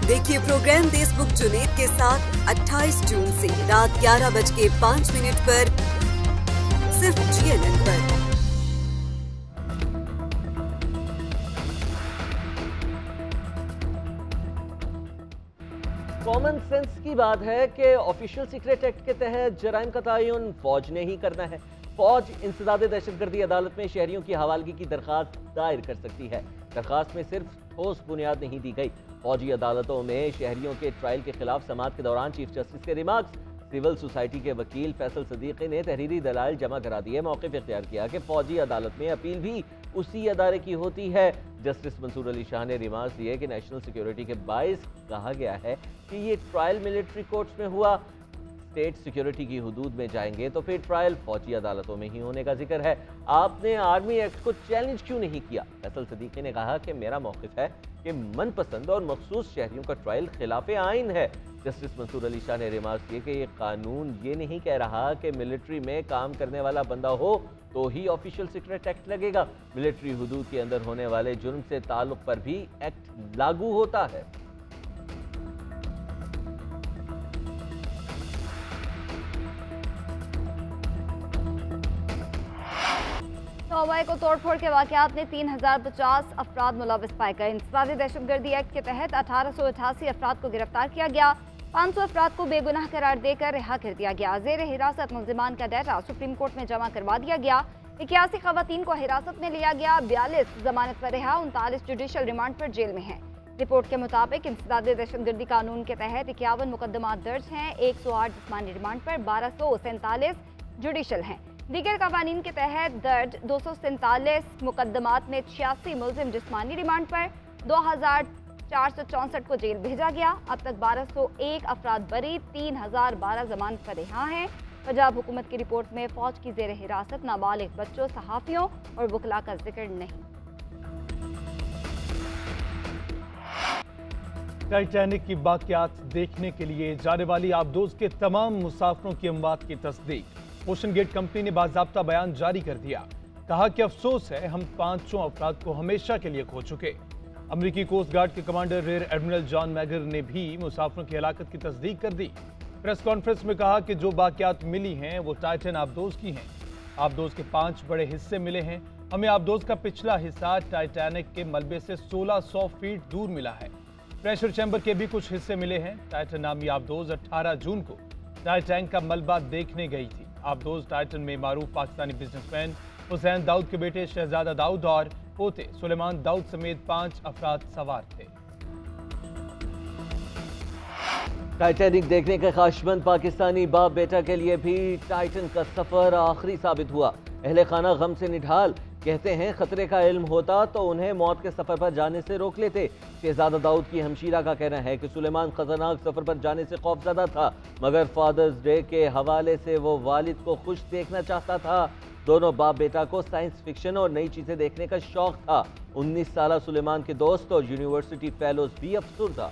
देखिए प्रोग्राम देशमुख जुनेद के साथ 28 जून से रात 11:05 पर सिर्फ GNN पर। कॉमन सेंस की बात है कि ऑफिशियल सीक्रेट एक्ट के तहत जराइम का तयन फौज ने ही करना है। फौज इंसदाद दहशतगर्दी अदालत में शहरियों की हवालगी की दरखास्त दायर कर सकती है। दरखास्त में सिर्फ ठोस बुनियाद नहीं दी गई। फौजी अदालतों में शहरियों के ट्रायल के खिलाफ समाअत के दौरान चीफ जस्टिस के रिमार्क्स। सिविल सोसाइटी के वकील फैसल सदीकी ने तहरीरी दलाइल जमा करा दिए। मौक़िफ़ इख्तियार किया कि फौजी अदालत में अपील भी उसी अदारे की होती है। जस्टिस मंसूर अली शाह ने रिमार्क्स दिए कि नेशनल सिक्योरिटी के बाइस कहा गया है कि ये ट्रायल मिलिट्री कोर्ट्स में हुआ, स्टेट सिक्योरिटी की हुदूद में जाएंगे तो फिर ट्रायल फौजी अदालतों में ही होने का जिक्र है। आपने आर्मी एक्ट को चैलेंज क्यों नहीं किया? फैसल सदीकी ने कहा कि मेरा मौक़िफ़ है कि मनपसंद और मखसूस शहरियों का ट्रायल खिलाफ आइन है। जस्टिस मंसूर अली शाह ने रिमार्क किए कि ये कानून ये नहीं कह रहा कि मिलिट्री में काम करने वाला बंदा हो तो ही ऑफिशियल सीक्रेट एक्ट लगेगा। मिलिट्री हुदूद के अंदर होने वाले जुर्म से ताल्लुक पर भी एक्ट लागू होता है। तौबा को तोड़फोड़ के वाकयात में 3050 अफराद मुलविस पाए गए। इंसदादी दहशतगर्दी एक्ट के तहत 1888 अफराद को गिरफ्तार किया गया। 500 अफराद को बेगुनाह करार देकर रिहा कर दिया गया। जेर हिरासत मुल्जिमान का डाटा सुप्रीम कोर्ट में जमा करवा दिया गया। 81 खवातीन को हिरासत में लिया गया। 42 जमानत पर रिहा, 39 जुडिशल रिमांड पर जेल में हैं। रिपोर्ट के मुताबिक इंसदादी दहशतगर्दी कानून के तहत 51 मुकदमात दर्ज हैं। 108 जिस्मानी रिमांड पर, 1247 जुडिशल हैं। दीगर कवानीन के तहत दर्ज 247 मुकदमात में 86 मुल्जिम जिस्मानी रिमांड पर, 2464 को जेल भेजा गया। अब तक 1201 अफराद बरी, 3012 जमानत पर रिहा हैं। पंजाब हुकूमत की रिपोर्ट में फौज की जेर हिरासत नाबालिग बच्चों, सहाफ़ियों और वकला का जिक्र नहीं। टाइटैनिक की वाक़यात देखने के लिए जाने वाली आबदोज़ के तमाम मुसाफिरों की अमवात की तस्दीक ओशन गेट कंपनी ने बाज़ाब्ता बयान जारी कर दिया। कहा कि अफसोस है हम 500 अफराद को हमेशा के लिए खो चुके। अमरीकी कोस्ट गार्ड के commander rear admiral John megger ने भी मुसाफिरों की हलाकत की तस्दीक कर दी। प्रेस कॉन्फ्रेंस में कहा कि जो वाक़यात मिली हैं वो टाइटन आबदोज़ की हैं। आबदोज़ के 5 बड़े हिस्से मिले हैं। हमें आबदोज़ का पिछला हिस्सा टाइटैनिक के मलबे से 1600 फीट दूर मिला है। प्रेशर चैम्बर के भी कुछ हिस्से मिले हैं। टाइटन नामी आबदोज़ 18 जून को टाइटैनिक का मलबा देखने गई थी। आबदोज़ टाइटन में मारूफ पाकिस्तानी बिजनेसमैन हुसैन दाऊद के बेटे शहजादा दाऊद और पोते सुलेमान दाऊद समेत 5 अफराद सवार थे। टाइटैनिक देखने के ख्वाहिशमंद पाकिस्तानी बाप बेटा के लिए भी टाइटन का सफर आखिरी साबित हुआ। अहले खाना गम से निढाल, कहते हैं खतरे का इल्म होता तो उन्हें मौत के सफर पर जाने से रोक लेते। शहजादा दाऊद की हमशीरा का कहना है कि सुलेमान खतरनाक सफर पर जाने से खौफजदा था, मगर फादर्स डे के हवाले से वो वालिद को खुश देखना चाहता था। दोनों बाप बेटा को साइंस फिक्शन और नई चीजें देखने का शौक था। 19 साल सुलेमान के दोस्त और यूनिवर्सिटी फेलोज भी अफसुर्दा।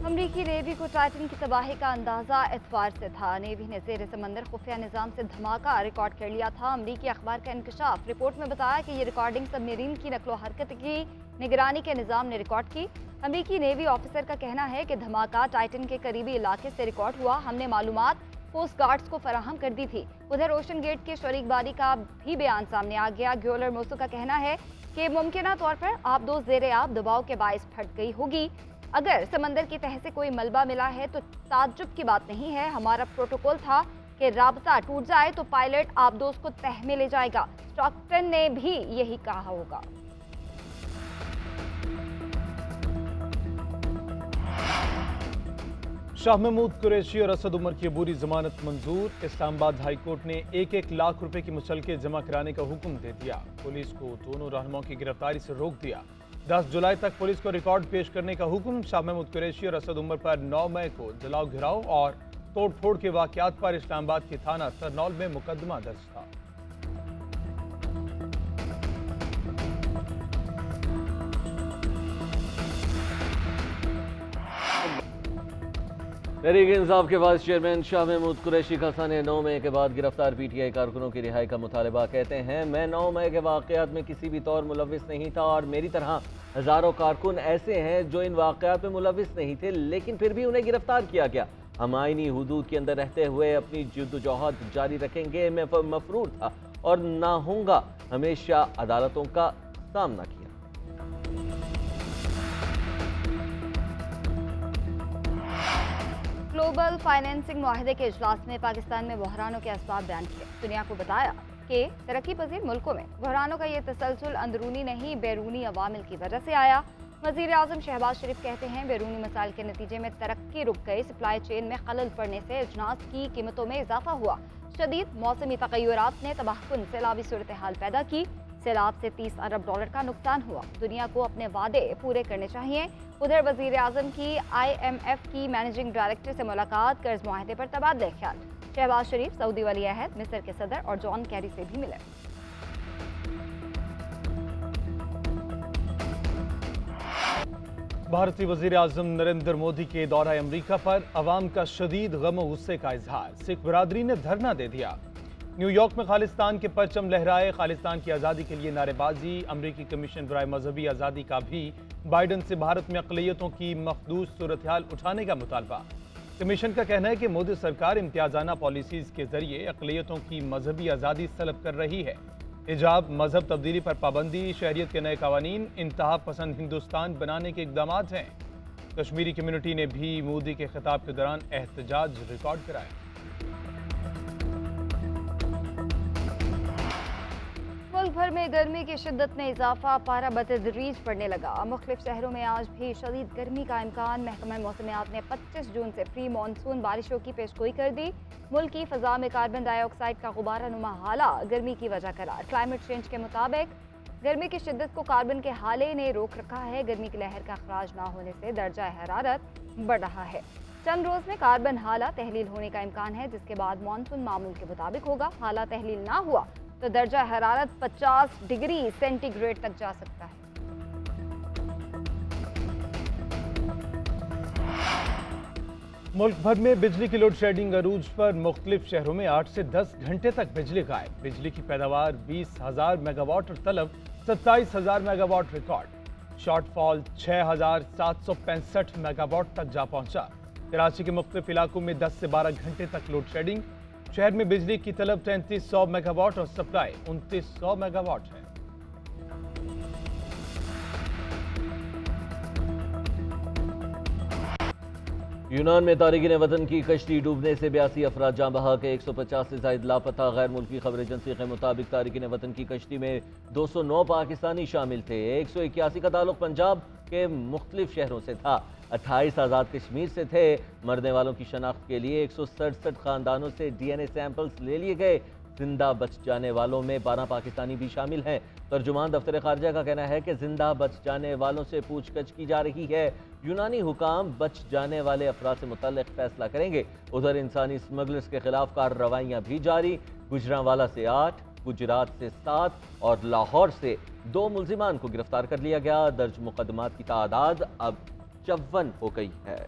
अमरीकी नेवी को टाइटन की तबाही का अंदाजा एतवार से था। नेवी ने ज़ेर समंदर खुफिया निज़ाम से धमाका रिकॉर्ड कर लिया था। अमरीकी अखबार का इंकशाफ रिपोर्ट में बताया कि ये रिकॉर्डिंग सबमरीन की नकलो हरकत की निगरानी के निज़ाम ने रिकॉर्ड की। अमरीकी नेवी ऑफिसर का कहना है कि धमाका टाइटन के करीबी इलाके से रिकॉर्ड हुआ। हमने मालूमात कोस्ट गार्ड्स को फराहम कर दी थी। उधर ओशन गेट के शरीक बारी का भी बयान सामने आ गया। ग्योलर मोसो का कहना है कि मुमकिन तौर पर आबदोज़ ज़ेर आब दबाव के बायस फट गई होगी। अगर समंदर की तह से कोई मलबा मिला है तो ताज्जुब की बात नहीं है। हमारा प्रोटोकॉल था कि राबता टूट जाए तो पायलट आबदोज़ को तह में ले जाएगा। स्टॉकटन ने भी यही कहा होगा। शाह महमूद कुरैशी और असद उमर की अबूरी जमानत मंजूर। इस्लामाबाद हाई कोर्ट ने 1-1 लाख रुपए की मुचलके जमा कराने का हुक्म दे दिया। पुलिस को दोनों रहनुमाओं की गिरफ्तारी से रोक दिया। 10 जुलाई तक पुलिस को रिकॉर्ड पेश करने का हुक्म। शाह महमूद कुरैशी और असद उमर पर 9 मई को जलाओ घिराव और तोड़फोड़ के वाकयात पर इस्लामाबाद के थाना सरनौल में मुकदमा दर्ज था। तहरीक इंसाफ के वाइस चेयरमैन शाह महमूद कुरैशी खान ने 9 मई के बाद गिरफ्तार पीटीआई कारकुनों की रिहाई का मुतालबा। कहते हैं, मैं 9 मई के वाक़यात में किसी भी तौर मुलविस नहीं था और मेरी तरह हज़ारों कारकुन ऐसे हैं जो इन वाक़यात में मुलविस नहीं थे, लेकिन फिर भी उन्हें गिरफ्तार किया गया। हम आईनी हुदूद के अंदर रहते हुए अपनी जद्दोजहद जारी रखेंगे। मैं मफरूर था और ना होऊंगा, हमेशा अदालतों का सामना किया। ग्लोबल फाइनेंसिंग मुआहदे के इजलास में पाकिस्तान में बहरानों के असबाब बयान किए। दुनिया को बताया कि तरक्की पजीर मुल्कों में बहरानों का ये तसलसल अंदरूनी नहीं बैरूनी अवामिल की वजह से आया। वज़ीर आज़म शहबाज शरीफ कहते हैं, बैरूनी मसाइल के नतीजे में तरक्की रुक गई। सप्लाई चेन में खलल पड़ने से अजनास की कीमतों में इजाफा हुआ। शदीद मौसमी तग़य्युरात ने तबाहकुन सैलाबी सूरत हाल पैदा की। सैलाब से 30 अरब डॉलर का नुकसान हुआ। दुनिया को अपने वादे पूरे करने चाहिए। उधर वज़ीर आज़म की IMF की मैनेजिंग डायरेक्टर से मुलाकात, कर्ज मुआहदे पर तबादला ख्याल। शहबाज शरीफ सऊदी वली अहद मिस्र के सदर और जॉन कैरी से भी मिले। भारतीय वज़ीर आज़म नरेंद्र मोदी के दौरा अमरीका पर अवाम का शदीद गम और गुस्से का इजहार। सिख बरादरी ने धरना दे दिया। न्यूयॉर्क में खालिस्तान के परचम लहराए। खालिस्तान की आज़ादी के लिए नारेबाजी। अमरीकी कमीशन बराए मजहबी आज़ादी का भी बाइडन से भारत में अक़लियतों की मखदूस सूरत हाल उठाने का मुतालबा। कमीशन का कहना है कि मोदी सरकार इम्तियाजाना पॉलिसीज़ के जरिए अक़लियतों की मजहबी आज़ादी तलब कर रही है। हिजाब, मजहब तब्दीली पर पाबंदी, शहरियत के नए कवानीन इंतहा पसंद हिंदुस्तान बनाने के इक़दाम हैं। कश्मीरी कम्युनिटी ने भी मोदी के खिताब के दौरान एहतजाज रिकॉर्ड कराया। मुल्क भर में गर्मी की शिद्दत में इजाफा, पारा बतदरीज बढ़ने लगा। मुख्तलिफ शहरों में आज भी शदीद गर्मी का इम्कान। महकमा मौसमियात ने 25 जून से प्री मानसून बारिशों की पेशगोई कर दी। मुल्क की फ़ज़ा में कार्बन डाइऑक्साइड का गुबारा नुमा हाला गर्मी की वजह करार। क्लाइमेट चेंज के मुताबिक गर्मी की शिद्दत को कार्बन के हाले ने रोक रखा है। गर्मी की लहर का अखराज ना होने से दर्जा हरारत बढ़ रहा है। चंद रोज़ में कार्बन हाला तहलील होने का इम्कान है, जिसके बाद मानसून मामूल के मुताबिक होगा। हाला तहलील ना हुआ तो दर्जा हरारत 50 डिग्री सेंटीग्रेड तक जा सकता है। मुल्क भर में बिजली की लोड शेडिंग अरूज पर। मुख्तलिफ शहरों में 8 से 10 घंटे तक बिजली गायब। बिजली की पैदावार 20,000 मेगावाट और तलब 27,000 मेगावाट रिकॉर्ड। शॉर्टफॉल 6,765 मेगावाट तक जा पहुंचा। कराची के मुख्तलिफ इलाकों में 10 से 12 घंटे तक लोड शेडिंग। शहर में बिजली की तलब 3300 मेगावाट और सप्लाई 2900 मेगावाट है। यूनान में तारिकीन वतन की कश्ती डूबने से 82 अफराद जाँ बहा के 150 से ज्यादा लापता। गैर मुल्की खबर एजेंसी के मुताबिक तारिकीन वतन की कश्ती में 209 पाकिस्तानी शामिल थे। 181 का ताल्लुक पंजाब के मुख्तलिफ शहरों से था। 28 आज़ाद कश्मीर से थे। मरने वालों की शनाख्त के लिए 167 खानदानों से DNA सैंपल्स ले लिए गए। जिंदा बच जाने वालों में 12 पाकिस्तानी भी शामिल हैं। तर्जुमान दफ्तर खारजा का कहना है कि जिंदा बच जाने वालों से पूछताछ की जा रही है। यूनानी हुकाम बच जाने वाले अफराद से मुतल्लिक फैसला करेंगे। उधर इंसानी स्मगलर्स के खिलाफ कार्रवाइयाँ भी जारी। गुजरांवाला से 8, गुजरात से 7 और लाहौर से 2 मुल्जिमान को गिरफ्तार कर लिया गया। दर्ज मुकदमात की तादाद अब 54 हो गई है।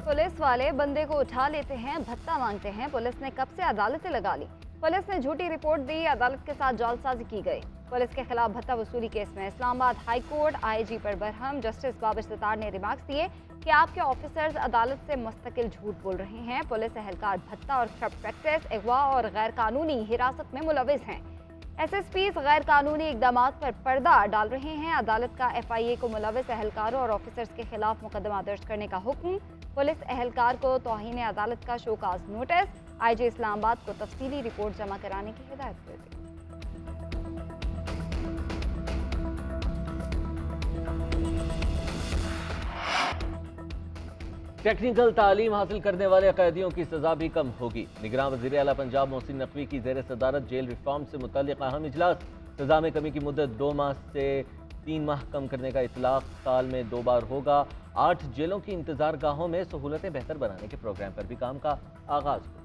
पुलिस वाले बंदे को उठा लेते हैं, भत्ता मांगते हैं। पुलिस ने कब से अदालतें लगा ली। पुलिस ने झूठी रिपोर्ट दी, अदालत के साथ जालसाजी की गई। पुलिस के खिलाफ भत्ता वसूली केस में इस्लामाबाद हाई कोर्ट IG पर बरहम जस्टिस बाबर सत्तार ने रिमार्क्स दिए कि आपके ऑफिसर्स अदालत से मुस्तकिल झूठ बोल रहे हैं। पुलिस एहलकार भत्ता और करप्ट प्रैक्टिस, अगवा और गैर कानूनी हिरासत में मुलविस हैं। SSPs गैर कानूनी इकदाम पर पर्दा डाल रहे हैं। अदालत का FIA को मुलविस एहलकारों और ऑफिसर्स के खिलाफ मुकदमा दर्ज करने का हुक्म। पुलिस एहलकार को तौहीन अदालत का शोकाज नोटिस। IG इस्लामाबाद को तफसीली रिपोर्ट जमा कराने की हिदायत कर दी। टेक्निकल तालीम हासिल करने वाले कैदियों की सजा भी कम होगी। निगरान वज़ीर आला पंजाब मोहसिन नकवी की ज़ेर सदारत जेल रिफॉर्म से मुतल्लिक़ अहम इजलास। सजा में कमी की मुद्दत 2 माह से 3 माह कम करने का इतलाक़ साल में 2 बार होगा। 8 जेलों की इंतजार गाहों में सहूलतें बेहतर बनाने के प्रोग्राम पर भी काम का आगाज हो।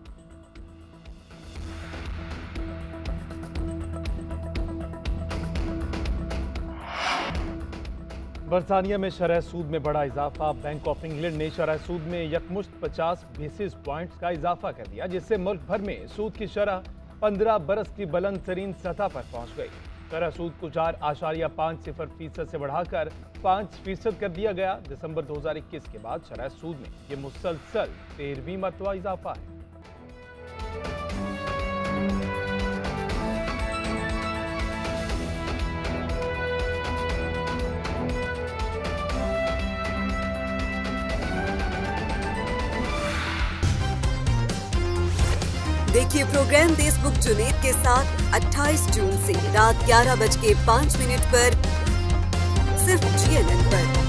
बरतानिया में शरह सूद में बड़ा इजाफा। बैंक ऑफ इंग्लैंड ने शरह सूद में यकमुश्त 50 बेसिस पॉइंट्स का इजाफा कर दिया, जिससे मुल्क भर में सूद की शरह 15 बरस की बुलंद तरीन सतह पर पहुंच गई। शरह सूद को 4.50% से बढ़ाकर 5% कर दिया गया। दिसंबर 2021 के बाद शरह सूद में यह मुसलसल 13वीं मरतबा इजाफा है। देखिए प्रोग्राम देशमुख जुनैद के साथ 28 जून से रात 11:05 पर सिर्फ GNN पर।